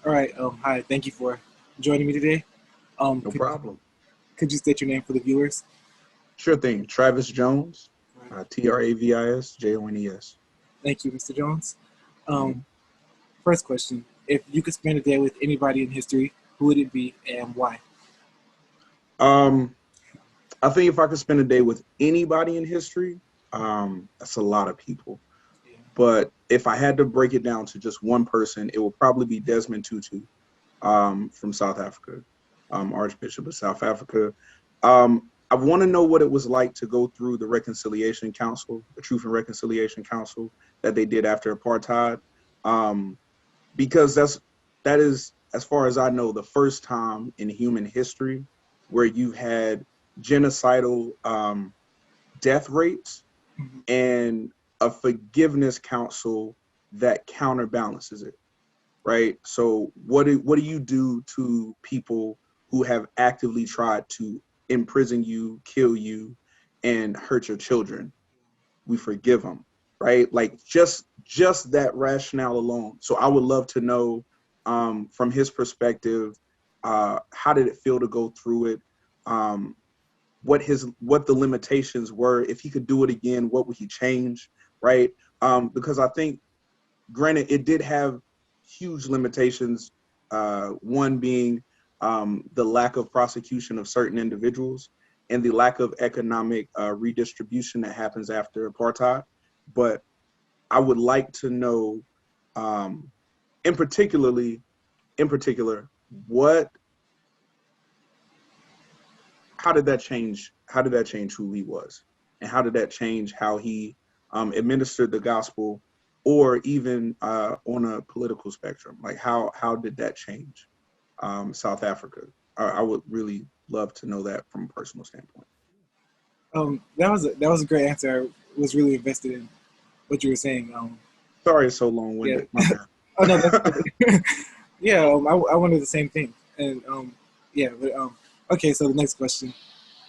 All right. Hi. Thank you for joining me today. Um, No could, problem. could you state your name for the viewers? Sure thing. Travis Jones, All right. Travis Jones. Thank you, Mr. Jones. Mhm. Um, First question: if you could spend a day with anybody in history, who would it be and why? Um, I think if I could spend a day with anybody in history, that's a lot of people. Yeah. But if I had to break it down to just one person, it would probably be Desmond Tutu, from South Africa, Archbishop of South Africa. I want to know what it was like to go through the Reconciliation Council, the Truth and Reconciliation Council that they did after apartheid. Um, because that is, as far as I know, the first time in human history where you had genocidal death rates Mhm. and a forgiveness council that counterbalances it, right? So what do you do to people who have actively tried to imprison you, kill you, and hurt your children? We forgive them, right? Like just that rationale alone. So I would love to know, from his perspective, how did it feel to go through it? Um, what the limitations were. If he could do it again, what would he change, right? Because I think, granted, it did have huge limitations. One being the lack of prosecution of certain individuals and the lack of economic redistribution that happens after apartheid. But I would like to know, um, in particularly, in particular, what how did that change? How did that change who he was, and how did that change how he administered the gospel, or even on a political spectrum? Like how did that change South Africa? I would really love to know that from a personal standpoint. That was a great answer. I was really invested in what you were saying. Sorry, it's so Yeah. long-winded. My Oh no, that's bad. good. Yeah. I wanted the same thing, and yeah. But okay. So the next question: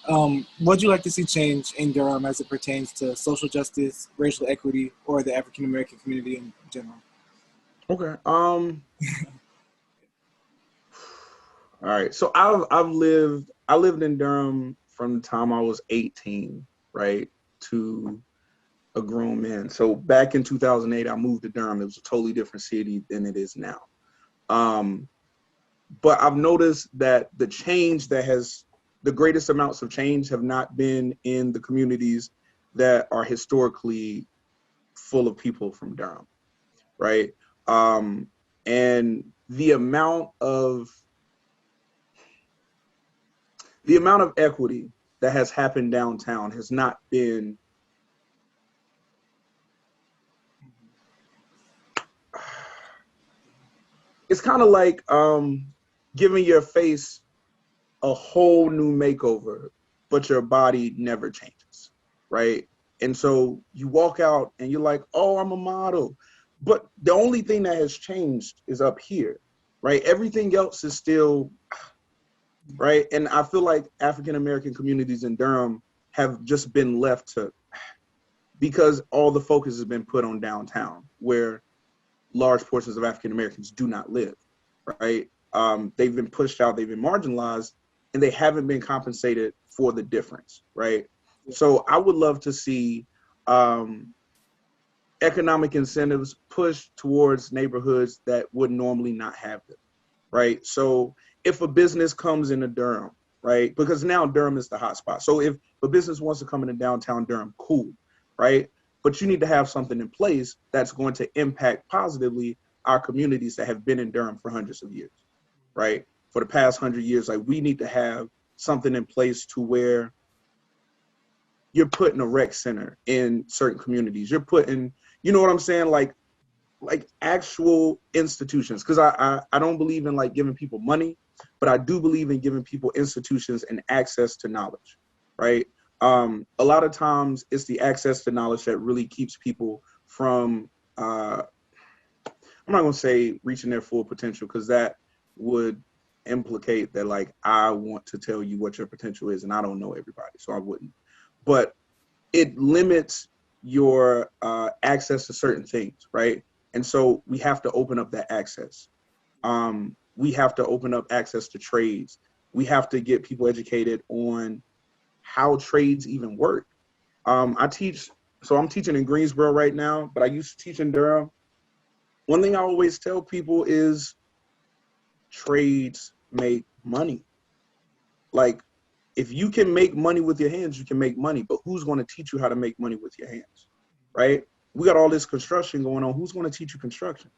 what would you like to see change in Durham as it pertains to social justice, racial equity, or the African American community in general? Okay. All right. So I lived in Durham from the time I was 18, right, to a grown man. So back in 2008, I moved to Durham. It was a totally different city than it is now. Um, but I've noticed that the greatest amounts of change have not been in the communities that are historically full of people from Durham, right? Um, and the amount of equity that has happened downtown has not been, it's kind of like giving your face a whole new makeover, but your body never changes, right? And so you walk out and you're like, oh, I'm a model. But the only thing that has changed is up here, right? Everything else is still, right? And I feel like African American communities in Durham have just been left to, because all the focus has been put on downtown, where large portions of African Americans do not live, right? They've been pushed out, they've been marginalized, and they haven't been compensated for the difference, right? Yeah. So I would love to see um, economic incentives pushed towards neighborhoods that would normally not have them, right? So if a business comes into Durham, right, because now Durham is the hot spot. So if a business wants to come into downtown Durham, cool, right? But you need to have something in place that's going to impact positively our communities that have been in Durham for hundreds of years, right? For the past 100 years, like, we need to have something in place to where you're putting a rec center in certain communities. You're putting, you know what I'm saying? Like actual institutions, because I don't believe in like giving people money, but I do believe in giving people institutions and access to knowledge, right? A lot of times it's the access to knowledge that really keeps people from, I'm not going to say reaching their full potential, because that would implicate that, like, I want to tell you what your potential is and I don't know everybody, so I wouldn't. But it limits your access to certain things, right? And so we have to open up that access. We have to open up access to trades. We have to get people educated on how trades even work. I teach, so I'm teaching in Greensboro right now, but I used to teach in Durham. One thing I always tell people is trades make money. Like, if you can make money with your hands, you can make money, but who's going to teach you how to make money with your hands, right? We got all this construction going on. Who's going to teach you construction,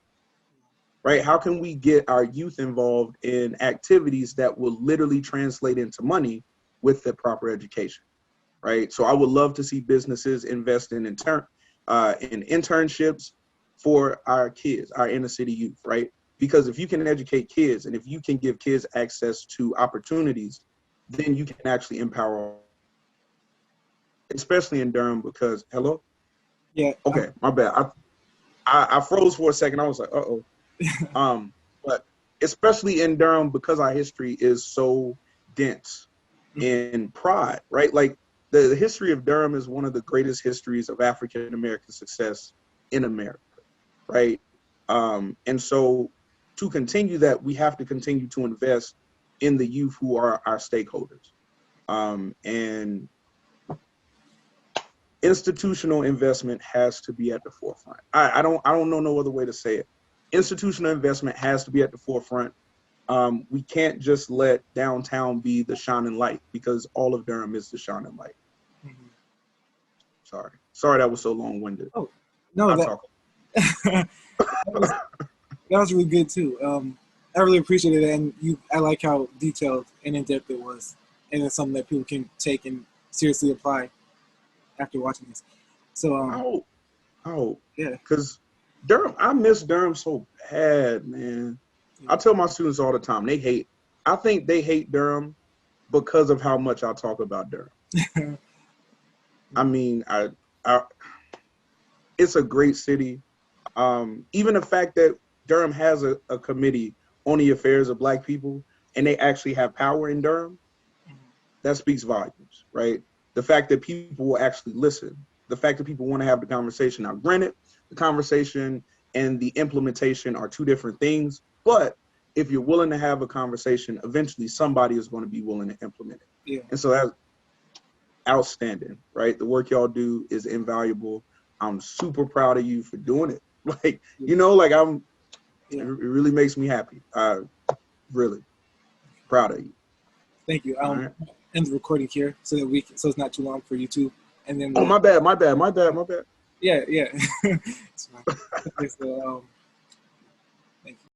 right? How can we get our youth involved in activities that will literally translate into money with the proper education, right? So I would love to see businesses invest in internships for our kids, our inner city youth, right? Because if you can educate kids and if you can give kids access to opportunities, then you can actually empower, especially in Durham, because, hello? Yeah. Okay, my bad. I froze for a second. I was like, uh-oh. But especially in Durham, because our history is so dense in pride, right? Like the history of Durham is one of the greatest histories of African American success in America, right? And so to continue that, we have to continue to invest in the youth who are our stakeholders. And institutional investment has to be at the forefront. I don't know no other way to say it. Institutional investment has to be at the forefront. We can't just let downtown be the shining light, because all of Durham is the shining light. Sorry that was so long-winded. Oh, no, that was really good too. I really appreciated it, and I like how detailed and in-depth it was, and it's something that people can take and seriously apply after watching this. So, yeah, because Durham, I miss Durham so bad, man. I tell my students all the time, I think they hate Durham because of how much I talk about Durham. I mean, it's a great city. Even the fact that Durham has a committee on the affairs of Black people, and they actually have power in Durham, that speaks volumes, right? The fact that people will actually listen, the fact that people want to have the conversation. Now, granted, the conversation and the implementation are two different things, but if you're willing to have a conversation, eventually somebody is going to be willing to implement it. Yeah. And so that's outstanding, right? The work y'all do is invaluable. I'm super proud of you for doing it. Like, you know, like it really makes me happy. Really proud of you. Thank you. Right. End the recording here so that so it's not too long for YouTube. And then my bad. Yeah. It's fine. Okay, so, thank you.